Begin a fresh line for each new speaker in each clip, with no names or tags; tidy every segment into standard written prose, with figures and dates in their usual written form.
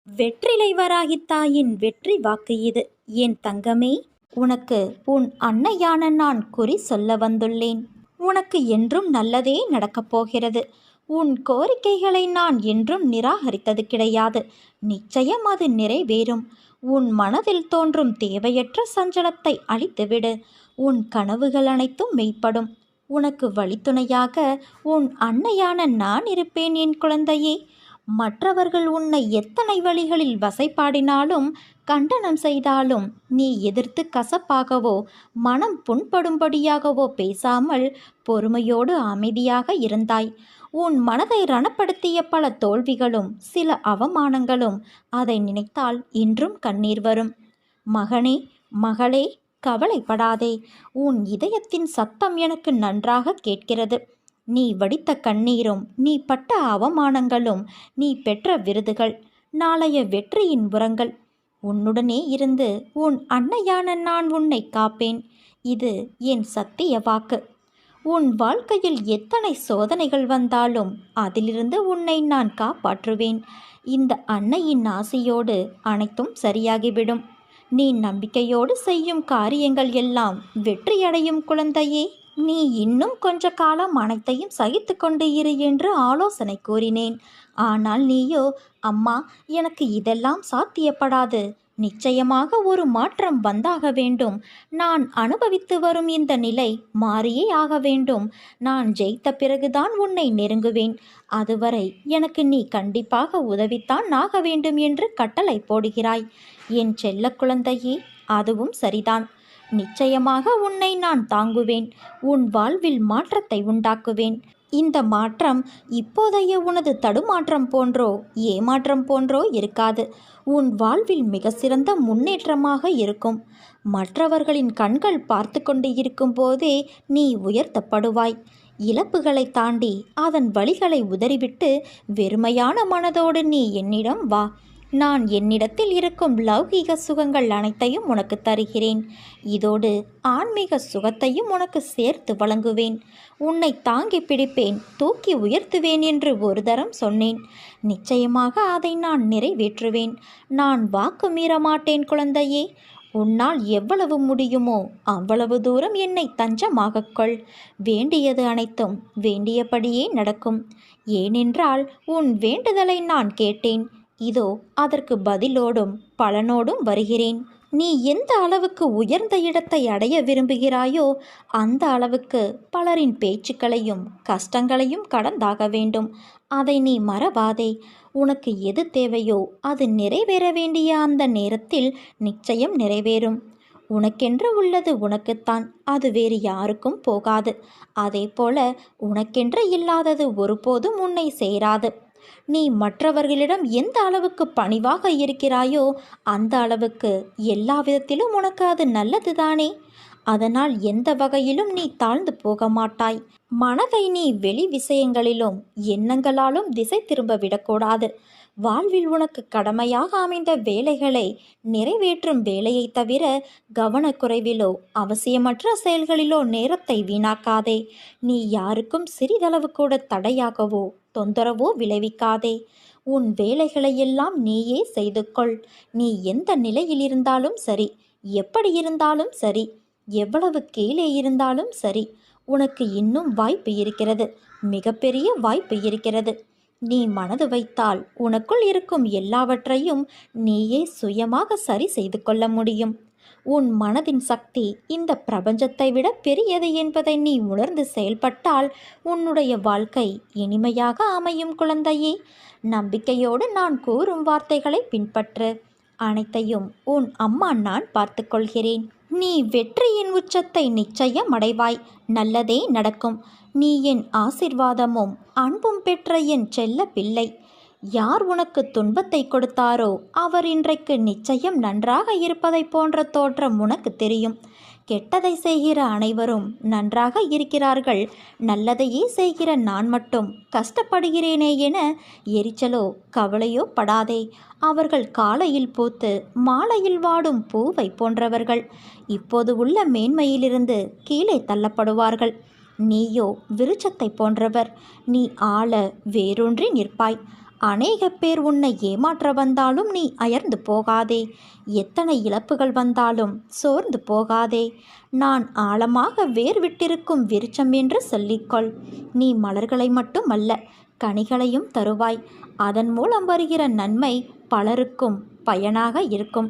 வெற்றிலை வராகித் தாயின் வெற்றி வாக்கு இது. என் தங்கமே, உனக்கு உன் அன்னையான நான் குறி சொல்ல வந்துள்ளேன். உனக்கு என்றும் நல்லதே நடக்கப் போகிறது. உன் கோரிக்கைகளை நான் என்றும் நிராகரித்தது கிடையாது. நிச்சயம் அது நிறைவேறும். உன் மனதில் தோன்றும் தேவையற்ற சஞ்சலத்தை அழித்துவிடு. உன் கனவுகள் அனைத்தும் மெய்ப்படும். உனக்கு வழித்துணையாக உன் அன்னையான நான் இருப்பேன் என் குழந்தையே. மற்றவர்கள் உன்னை எத்தனை வழிகளில் வசைபாடினாலும் கண்டனம் செய்தாலும் நீ எதிர்த்து கசப்பாகவோ மனம் புண்படும்படியாகவோ பேசாமல் பொறுமையோடு அமைதியாக இருந்தாய். உன் மனதை ரணப்படுத்திய பல தோல்விகளும் சில அவமானங்களும் அதை நினைத்தால் இன்றும் கண்ணீர் வரும். மகனே, மகளே, கவலைப்படாதே. உன் இதயத்தின் சத்தம் எனக்கு நன்றாக கேட்கிறது. நீ வடித்த கண்ணீரும் நீ பட்ட அவமானங்களும் நீ பெற்ற விருதுகள் நாளைய வெற்றியின் உரங்கள். உன்னுடனே இருந்து உன் அன்னையான நான் உன்னை காப்பேன். இது என் சத்திய வாக்கு. உன் வாழ்க்கையில் எத்தனை சோதனைகள் வந்தாலும் அதிலிருந்து உன்னை நான் காப்பாற்றுவேன். இந்த அன்னையின் ஆசையோடு அனைத்தும் சரியாகிவிடும். நீ நம்பிக்கையோடு செய்யும் காரியங்கள் எல்லாம் வெற்றியடையும் குழந்தையே. நீ இன்னும் கொஞ்ச காலம் அனைத்தையும் சகித்து கொண்டு இரு என்று ஆலோசனை கூறினேன். ஆனால் நீயோ, அம்மா, எனக்கு இதெல்லாம் சாத்தியப்படாது. நிச்சயமாக ஒரு மாற்றம் வந்தாக வேண்டும். நான் அனுபவித்து வரும் இந்த நிலை மாறியே ஆக வேண்டும். நான் ஜெயித்த பிறகுதான் உன்னை நெருங்குவேன். அதுவரை எனக்கு நீ கண்டிப்பாக உதவித்தான் ஆக வேண்டும் என்று கட்டளை போடுகிறாய். என் செல்ல குழந்தையே, அதுவும் சரிதான். நிச்சயமாக உன்னை நான் தாங்குவேன். உன் வாழ்வில் மாற்றத்தை உண்டாக்குவேன். இந்த மாற்றம் இப்போதைய உனது தடுமாற்றம் போன்றோ ஏமாற்றம் போன்றோ இருக்காது. உன் வாழ்வில் மிக சிறந்த முன்னேற்றமாக இருக்கும். மற்றவர்களின் கண்கள் பார்த்து கொண்டு இருக்கும் போதே நீ உயர்த்தப்படுவாய். இழப்புகளை தாண்டி அதன் வழிகளை உதறிவிட்டு வெறுமையான மனதோடு நீ என்னிடம் வா. நான் என்னிடத்தில் இருக்கும் லௌகீக சுகங்கள் அனைத்தையும் உனக்கு தருகிறேன். இதோடு ஆன்மீக சுகத்தையும் உனக்கு சேர்த்து வழங்குவேன். உன்னை தாங்கி பிடிப்பேன், தூக்கி உயர்த்துவேன் என்று ஒரு தரம் சொன்னேன். நிச்சயமாக அதை நான் நிறைவேற்றுவேன். நான் வாக்கு மீற மாட்டேன் குழந்தையே. உன்னால் எவ்வளவு முடியுமோ அவ்வளவு தூரம் என்னை தஞ்சமாகக் கொள். வேண்டியது அனைத்தும் வேண்டியபடியே நடக்கும். ஏனென்றால் உன் வேண்டுதலை நான் கேட்டேன். இதோ அதற்கு பதிலோடும் பலனோடும் வருகிறேன். நீ எந்த அளவுக்கு உயர்ந்த இடத்தை அடைய விரும்புகிறாயோ அந்த அளவுக்கு பலரின் பேச்சுக்களையும் கஷ்டங்களையும் கடந்தாக வேண்டும். அதை நீ மறவாதே. உனக்கு எது தேவையோ அது நிறைவேற வேண்டிய அந்த நேரத்தில் நிச்சயம் நிறைவேறும். உனக்கென்று உள்ளது உனக்குத்தான், அது வேறு யாருக்கும் போகாது. அதே போல உனக்கென்று இல்லாதது ஒருபோதும் உன்னை சேராது. நீ மற்றவர்களிடம் எந்த அளவுக்கு பணிவாக இருக்கிறாயோ அந்த அளவுக்கு எல்லா விதத்திலும் உனக்கு அது நல்லதுதானே. அதனால் எந்த வகையிலும் நீ தாழ்ந்து போக மாட்டாய். மனதை நீ வெளி விஷயங்களிலும் எண்ணங்களாலும் திசை திரும்ப விடக்கூடாது. வாழ்வில் உனக்கு கடமையாக அமைந்த வேலைகளை நிறைவேற்றும் வேலையை தவிர கவனக்குறைவிலோ அவசியமற்ற செயல்களிலோ நேரத்தை வீணாக்காதே. நீ யாருக்கும் சிறிதளவு கூட தடையாகவோ தொந்தரவோ விளைவிக்காதே. உன் வேலைகளையெல்லாம் நீயே செய்து கொள். நீ எந்த நிலையில் இருந்தாலும் சரி, எப்படி இருந்தாலும் சரி, எவ்வளவு கீழே இருந்தாலும் சரி, உனக்கு இன்னும் வாய்ப்பு இருக்கிறது. மிகப்பெரிய வாய்ப்பு இருக்கிறது. நீ மனது வைத்தால் உனக்குள் இருக்கும் எல்லாவற்றையும் நீயே சுயமாக சரி செய்து கொள்ள முடியும். உன் மனதின் சக்தி இந்த பிரபஞ்சத்தை விட பெரியது என்பதை நீ உணர்ந்து செயல்பட்டால் உன்னுடைய வாழ்க்கை இனிமையாக அமையும் குழந்தையே. நம்பிக்கையோடு நான் கூறும் வார்த்தைகளை பின்பற்று. அனைத்தையும் உன் அம்மா நான் பார்த்து கொள்கிறேன். நீ வெற்றியின் உச்சத்தை நிச்சயம் அடைவாய். நல்லதே நடக்கும். நீ என் ஆசிர்வாதமும் அன்பும் பெற்ற என் செல்ல பிள்ளை. யார் உனக்கு துன்பத்தை கொடுத்தாரோ அவர் இன்றைக்கு நிச்சயம் நன்றாக இருப்பதை போன்ற தோற்றம் உனக்கு தெரியும். கெட்டதை செய்கிற அனைவரும் நன்றாக இருக்கிறார்கள். நல்லதையே செய்கிற நான் மட்டும் கஷ்டப்படுகிறேனே என எரிச்சலோ கவலையோ படாதே. அவர்கள் காலையில் பூத்து மாலையில் வாடும் பூவை போன்றவர்கள். இப்போது உள்ள மேன்மையிலிருந்து கீழே தள்ளப்படுவார்கள். நீயோ விருட்சத்தை போன்றவர். நீ ஆழ வேரூன்றி நிற்பாய். அநேக பேர் உன்னை ஏமாற்ற வந்தாலும் நீ அயர்ந்து போகாதே. எத்தனை இழப்புகள் வந்தாலும் சோர்ந்து போகாதே. நான் ஆழமாக வேர் விட்டிருக்கும் விருட்சம் என்று சொல்லிக்கொள். நீ மலர்களை மட்டும் அல்ல, கனிகளையும் தருவாய். அதன் மூலம் வருகிற நன்மை பலருக்கும் பயனாக இருக்கும்.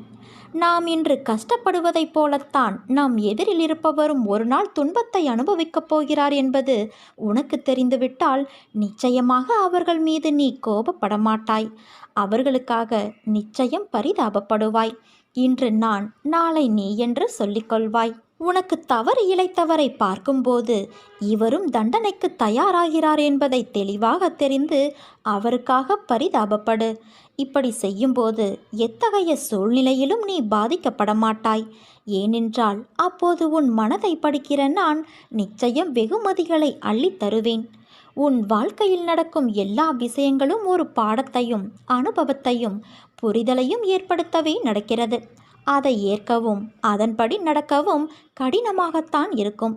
நாம் இன்று கஷ்டப்படுவதைப் போலத்தான் நம் எதிரில் இருப்பவரும் ஒரு நாள் துன்பத்தை அனுபவிக்கப் போகிறார் என்பது உனக்கு தெரிந்துவிட்டால் நிச்சயமாக அவர்கள் மீது நீ கோபப்பட மாட்டாய். அவர்களுக்காக நிச்சயம் பரிதாபப்படுவாய். இன்று நான், நாளை நீ என்று சொல்லிக்கொள்வாய். உனக்கு தவறு இழைத்தவரை பார்க்கும்போது இவரும் தண்டனைக்கு தயாராகிறார் என்பதை தெளிவாக தெரிந்து அவருக்காக பரிதாபப்படு. இப்படி செய்யும்போது எத்தகைய சூழ்நிலையிலும் நீ பாதிக்கப்பட மாட்டாய். ஏனென்றால் அப்போது உன் மனதை படிக்கிற நான் நிச்சயம் வெகுமதிகளை அள்ளித் தருவேன். உன் வாழ்க்கையில் நடக்கும் எல்லா விஷயங்களும் ஒரு பாடத்தையும் அனுபவத்தையும் புரிதலையும் ஏற்படுத்தவே நடக்கிறது. அதை ஏற்கவும் அதன்படி நடக்கவும் கடினமாகத்தான் இருக்கும்.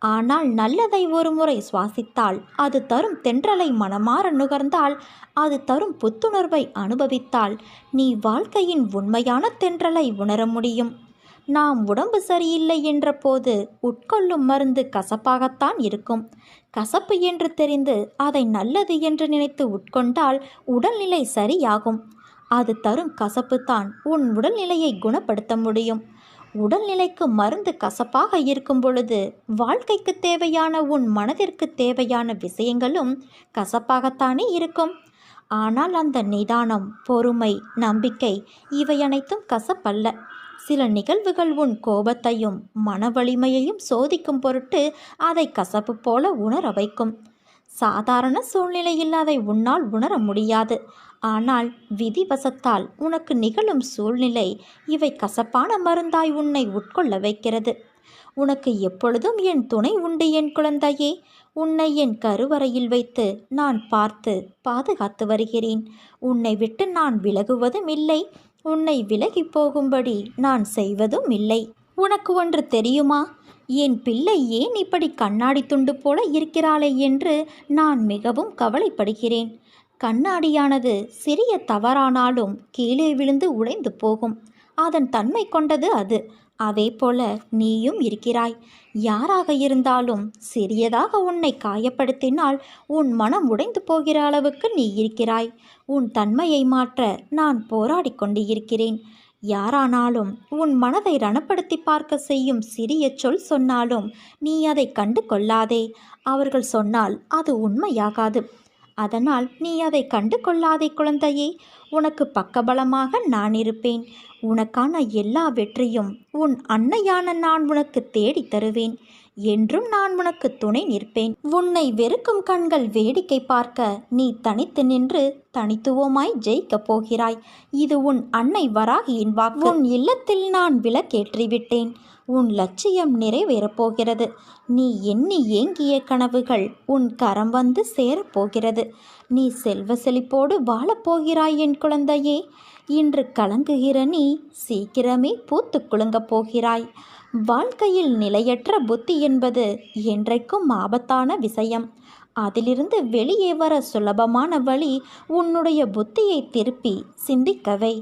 ஆனால் நல்லதை ஒரு முறை சுவாசித்தால், அது தரும் தென்றலை மனமாற நுகர்ந்தால், அது தரும் புத்துணர்வை அனுபவித்தால் நீ வாழ்க்கையின் உண்மையான தென்றலை உணர முடியும். நாம் உடம்பு சரியில்லை என்ற போது உட்கொள்ளும் மருந்து கசப்பாகத்தான் இருக்கும். கசப்பு என்று தெரிந்து அதை நல்லது என்று நினைத்து உட்கொண்டால் உடல்நிலை சரியாகும். அது தரும் கசப்புத்தான் உன் உடல்நிலையை குணப்படுத்த முடியும். உடல்நிலைக்கு மருந்து கசப்பாக இருக்கும் பொழுது வாழ்க்கைக்கு தேவையான உன் மனதிற்கு தேவையான விஷயங்களும் கசப்பாகத்தானே இருக்கும். ஆனால் அந்த நிதானம், பொறுமை, நம்பிக்கை இவை அனைத்தும் கசப்பல்ல. சில நிகழ்வுகள் உன் கோபத்தையும் மன வலிமையையும் சோதிக்கும் பொருட்டு அதை கசப்பு போல உணர வைக்கும். சாதாரண சூழ்நிலையில் அதை உன்னால் உணர முடியாது. ஆனால் விதிவசத்தால் உனக்கு நிகழும் சூழ்நிலை இவை கசப்பான மருந்தாய் உன்னை உட்கொள்ள வைக்கிறது. உனக்கு எப்பொழுதும் என் துணை உண்டு என் குழந்தையே. உன்னை என் கருவறையில் வைத்து நான் பார்த்து பாதுகாத்து வருகிறேன். உன்னை விட்டு நான் விலகுவதும் இல்லை, உன்னை விலகி போகும்படி நான் செய்வதும் இல்லை. உனக்கு ஒன்று தெரியுமா? என் பிள்ளை ஏன் இப்படி கண்ணாடி துண்டு போல இருக்கிறாளே என்று நான் மிகவும் கவலைப்படுகிறேன். கண்ணாடியானது சிறிய தவறானாலும் கீழே விழுந்து உடைந்து போகும். அதன் தன்மை கொண்டது அது. அதே போல நீயும் இருக்கிறாய். யாராக இருந்தாலும் சிறியதாக உன்னை காயப்படுத்தினால் உன் மனம் உடைந்து போகிற அளவுக்கு நீ இருக்கிறாய். உன் தன்மையை மாற்ற நான் போராடி கொண்டு இருக்கிறேன். யாரானாலும் உன் மனதை ரணப்படுத்தி பார்க்க செய்யும் சிறிய சொல் சொன்னாலும் நீ அதை கண்டு கொள்ளாதே. அவர்கள் சொன்னால் அது உண்மையாகாது. அதனால் நீ அதை கண்டு கொள்ளாதே குழந்தையே. உனக்கு பக்கபலமாக நான் இருப்பேன். உனக்கான எல்லா வெற்றியும் உன் அன்னையான நான் உனக்கு தேடி தருவேன். என்றும் நான் உனக்கு துணை நிற்பேன். உன்னை வெறுக்கும் கண்கள் வேடிக்கை பார்க்க நீ தனித்து நின்று தனித்துவமாய் ஜெயிக்கப் போகிறாய். இது உன் அன்னை வராகியின் வாக்கு. உன் இல்லத்தில் நான் விளக்கேற்றிவிட்டேன். உன் லட்சியம் நிறைவேறப் போகிறது. நீ எண்ணி ஏங்கிய கனவுகள் உன் கரம் வந்து சேரப்போகிறது. நீ செல்வ செழிப்போடு வாழப்போகிறாய் என் குழந்தையே. இன்று கலங்குகிற நீ சீக்கிரமே பூத்து குலுங்கப் போகிறாய். வாழ்க்கையில் நிலையற்ற புத்தி என்பது என்றைக்கும் ஆபத்தான விஷயம். அதிலிருந்து வெளியே வர சுலபமான வழி உன்னுடைய புத்தியை திருப்பி சிந்திக்கவை.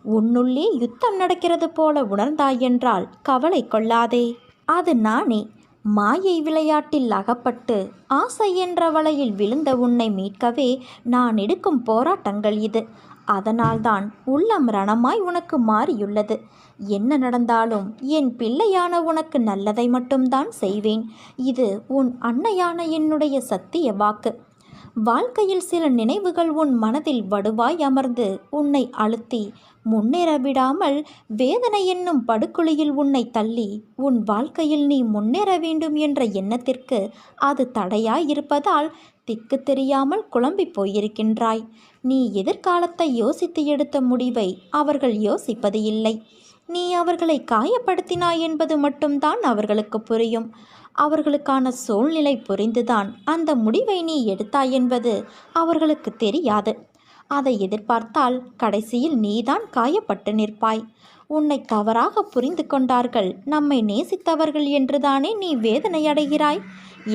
உன்னுள்ளே யுத்தம் நடக்கிறது போல உணர்ந்தாயென்றால் கவலை கொள்ளாதே. அது நானே. மாயை விளையாட்டில் அகப்பட்டு ஆசை என்ற வலையில் விழுந்த உன்னை மீட்கவே நான் எடுக்கும் போராட்டங்கள் இது. அதனால்தான் உள்ளம் ரணமாய் உனக்கு மாறியுள்ளது. என்ன நடந்தாலும் என் பிள்ளையான உனக்கு நல்லதை மட்டும்தான் செய்வேன். இது உன் அன்னையான என்னுடைய சத்திய வாக்கு. வாழ்க்கையில் சில நினைவுகள் உன் மனதில் வடுவாய் அமர்ந்து உன்னை அழுத்தி முன்னேற விடாமல் வேதனை என்னும் படுகுழியில் உன்னை தள்ளி உன் வாழ்க்கையில் நீ முன்னேற வேண்டும் என்ற எண்ணத்திற்கு அது தடையாய் இருப்பதால் திக்கு தெரியாமல் குழம்பி போயிருக்கின்றாய். நீ எதிர்காலத்தை யோசித்து எடுத்த முடிவை அவர்கள் யோசிப்பது இல்லை. நீ அவர்களை காயப்படுத்தினாய் என்பது மட்டும்தான் அவர்களுக்கு புரியும். அவர்களுக்கான சூழ்நிலை புரிந்துதான் அந்த முடிவை நீ எடுத்தாய் என்பது அவர்களுக்கு தெரியாது. அதை எதிர்பார்த்தால் கடைசியில் நீதான் காயப்பட்டு நிற்பாய். உன்னை தவறாக புரிந்து கொண்டார்கள், நம்மை நேசித்தவர்கள் என்றுதானே நீ வேதனையடைகிறாய்.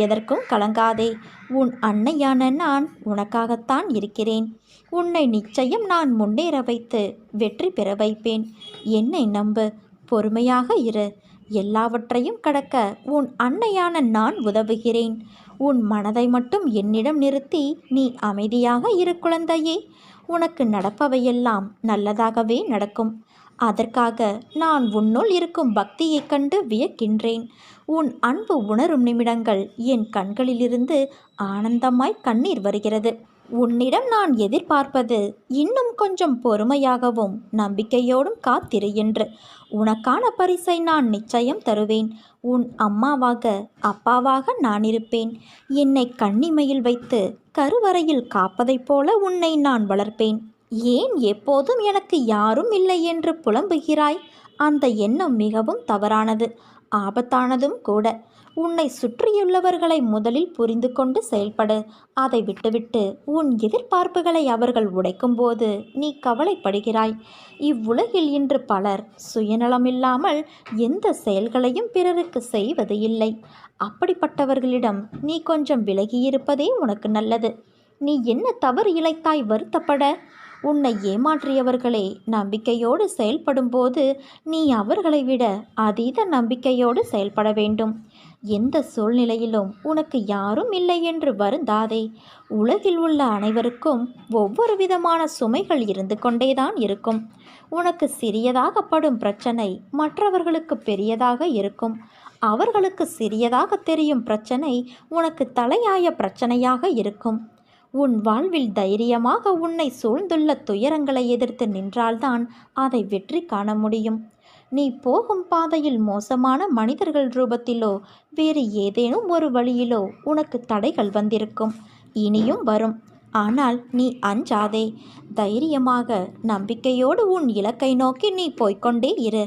எதற்கும் கலங்காதே. உன் அன்னையான நான் உனக்காகத்தான் இருக்கிறேன். உன்னை நிச்சயம் நான் முன்னேற வைத்து வெற்றி பெற வைப்பேன். என்னை நம்பு, பொறுமையாக இரு. எல்லாவற்றையும் கடக்க உன் அன்னையான நான் உதவுகிறேன். உன் மனதை மட்டும் என்னிடம் நிறுத்தி நீ அமைதியாக இரு குழந்தையே. உனக்கு நடப்பவையெல்லாம் நல்லதாகவே நடக்கும். அதற்காக நான் உன்னுள் இருக்கும் பக்தியைக் கண்டு வியக்கின்றேன். உன் அன்பு உணரும் நிமிடங்கள் என் கண்களிலிருந்து ஆனந்தமாய் கண்ணீர் வருகிறது. உன்னிடம் நான் எதிர்பார்ப்பது இன்னும் கொஞ்சம் பொறுமையாகவும் நம்பிக்கையோடும் காத்திரு என்று. உனக்கான பரிசை நான் நிச்சயம் தருவேன். உன் அம்மாவாக அப்பாவாக நான் இருப்பேன். என்னை கண்ணிமையில் வைத்து கருவறையில் காப்பதைப் போல உன்னை நான் வளர்ப்பேன். ஏன் எப்போதும் எனக்கு யாரும் இல்லை என்று புலம்புகிறாய்? அந்த எண்ணம் மிகவும் தவறானது, ஆபத்தானதும் கூட. உன்னை சுற்றியுள்ளவர்களை முதலில் புரிந்து கொண்டு செயல்படு. அதை விட்டுவிட்டு உன் எதிர்பார்ப்புகளை அவர்கள் உடைக்கும்போது நீ கவலைப்படுகிறாய். இவ்வுலகில் இன்று பலர் சுயநலமில்லாமல் எந்த செயல்களையும் பிறருக்கு செய்வது இல்லை. அப்படிப்பட்டவர்களிடம் நீ கொஞ்சம் விலகியிருப்பதே உனக்கு நல்லது. நீ என்ன தவறு இழைத்தாய் வருத்தப்பட? உன்னை ஏமாற்றியவர்களே நம்பிக்கையோடு செயல்படும்போது நீ அவர்களை விட அதீத நம்பிக்கையோடு செயல்பட வேண்டும். எந்த சூழ்நிலையிலும் உனக்கு யாரும் இல்லை என்று வருந்தாதே. உலகில் உள்ள அனைவருக்கும் ஒவ்வொரு விதமான சுமைகள் இருந்து கொண்டேதான் இருக்கும். உனக்கு சிறியதாக படும் பிரச்சனை மற்றவர்களுக்கு பெரியதாக இருக்கும். அவர்களுக்கு சிறியதாக தெரியும் பிரச்சனை உனக்கு தலையாய பிரச்சனையாக இருக்கும். உன் வாழ்வில் தைரியமாக உன்னை சூழ்ந்துள்ள துயரங்களை எதிர்த்து நின்றால்தான் அதை வெற்றி காண முடியும். நீ போகும் பாதையில் மோசமான மனிதர்கள் ரூபத்திலோ வேறு ஏதேனும் ஒரு வழியிலோ உனக்கு தடைகள் வந்திருக்கும், இனியும் வரும். ஆனால் நீ அஞ்சாதே. தைரியமாக நம்பிக்கையோடு உன் இலக்கை நோக்கி நீ போய்கொண்டே இரு.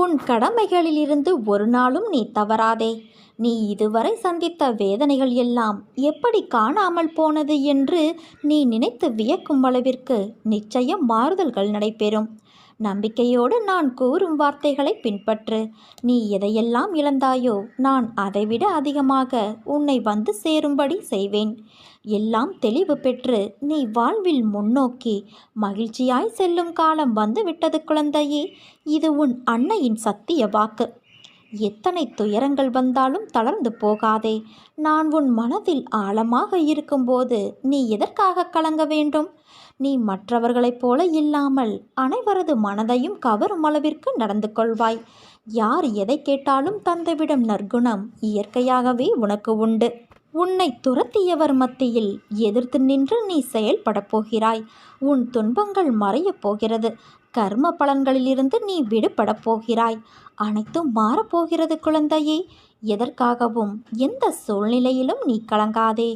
உன் கடமைகளிலிருந்து ஒரு நாளும் நீ தவறாதே. நீ இதுவரை சந்தித்த வேதனைகள் எல்லாம் எப்படி காணாமல் போனது என்று நீ நினைத்து வியக்கும் அளவிற்கு நிச்சயம் மாறுதல்கள் நடைபெறும். நம்பிக்கையோடு நான் கூறும் வார்த்தைகளை பின்பற்று. நீ எதையெல்லாம் இழந்தாயோ நான் அதைவிட அதிகமாக உன்னை வந்து சேரும்படி செய்வேன். எல்லாம் தெளிவு பெற்று நீ வாழ்வில் முன்னோக்கி மகிழ்ச்சியாய் செல்லும் காலம் வந்துவிட்டது குழந்தையே. இது உன் அன்னையின் சத்திய வாக்கு. எத்தனை துயரங்கள் வந்தாலும் தளர்ந்து போகாதே. நான் உன் மனதில் ஆழமாக இருக்கும்போது நீ எதற்காக கலங்க வேண்டும்? நீ மற்றவர்களைப் போல இல்லாமல் அனைவரது மனதையும் கவரும் அளவிற்கு நடந்து கொள்வாய். யார் எதை கேட்டாலும் தந்துவிடும் நற்குணம் இயற்கையாகவே உனக்கு உண்டு. உன்னை துரத்தியவர் மத்தியில் எதிர்த்து நின்று நீ செயல்படப் போகிறாய். உன் துன்பங்கள் மறையப் போகிறது. கர்ம பலன்களிலிருந்து நீ விடுபடப் போகிறாய். அனைத்தும் மாறப்போகிறது குழந்தையே. எதற்காகவும் எந்த சூழ்நிலையிலும் நீ கலங்காதே.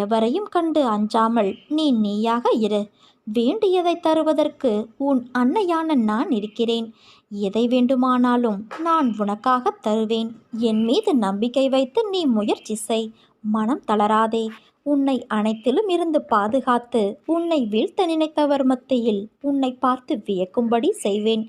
எவரையும் கண்டு அஞ்சாமல் நீ நீயாக இரு. வேண்டியதை தருவதற்கு உன் அன்னையான நான் இருக்கிறேன். எதை வேண்டுமானாலும் நான் உனக்காக தருவேன். என் மீது நம்பிக்கை வைத்து நீ முயற்சி செய். மனம் தளராதே. உன்னை அனைத்திலும் இருந்து பாதுகாத்து உன்னை வீழ்த்த நினைத்தவர் மத்தியில் உன்னை பார்த்து வியக்கும்படி செய்வேன்.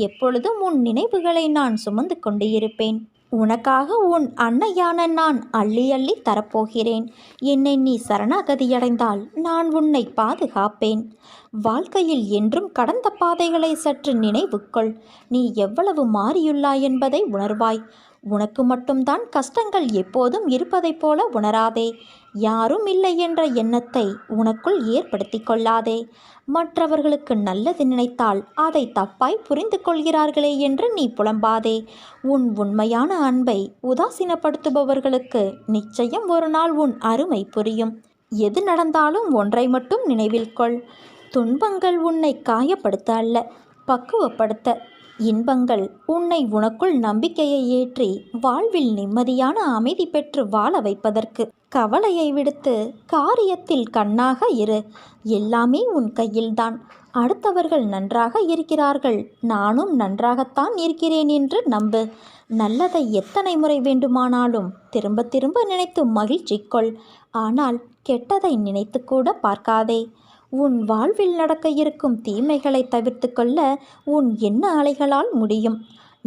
எப்பொழுதும் உன் நினைவுகளை நான் சுமந்து கொண்டு இருப்பேன். உனக்காக உன் அன்னையான நான் அள்ளி அள்ளி தரப்போகிறேன். என்னை நீ சரணாகதியடைந்தால் நான் உன்னை பாதுகாப்பேன். வாழ்க்கையில் என்றும் கடந்த பாதைகளை சற்று நினைவுக்கொள். நீ எவ்வளவு மாறியுள்ளாய் என்பதை உணர்வாய். உனக்கு மட்டும்தான் கஷ்டங்கள் எப்போதும் இருப்பதைப் போல உணராதே. யாரும் இல்லை என்ற எண்ணத்தை உனக்குள் ஏற்படுத்தி கொள்ளாதே. மற்றவர்களுக்கு நல்லது நினைத்தால் அதை தப்பாய் புரிந்து கொள்கிறார்களே என்று நீ புலம்பாதே. உன் உண்மையான அன்பை உதாசீனப்படுத்துபவர்களுக்கு நிச்சயம் ஒரு நாள் உன் அருமை புரியும். எது நடந்தாலும் ஒன்றை மட்டும் நினைவில் கொள். துன்பங்கள் உன்னை காயப்படுத்த அல்ல, பக்குவப்படுத்த. இன்பங்கள் உன்னை உனக்குள் நம்பிக்கையை ஏற்றி வாழ்வில் நிம்மதியான அமைதி பெற்று வாழ வைப்பதற்கு. கவலையை விடுத்து காரியத்தில் கண்ணாக இரு. எல்லாமே உன் கையில்தான். அடுத்தவர்கள் நன்றாக இருக்கிறார்கள், நானும் நன்றாகத்தான் இருக்கிறேன் என்று நம்பு. நல்லதை எத்தனை முறை வேண்டுமானாலும் திரும்ப திரும்ப நினைத்து மகிழ்ச்சி கொள். ஆனால் கெட்டதை நினைத்து கூட பார்க்காதே. உன் வாழ்வில் நடக்க இருக்கும் தீமைகளை தவிர்த்து கொள்ள உன் எண்ண அலைகளால் முடியும்.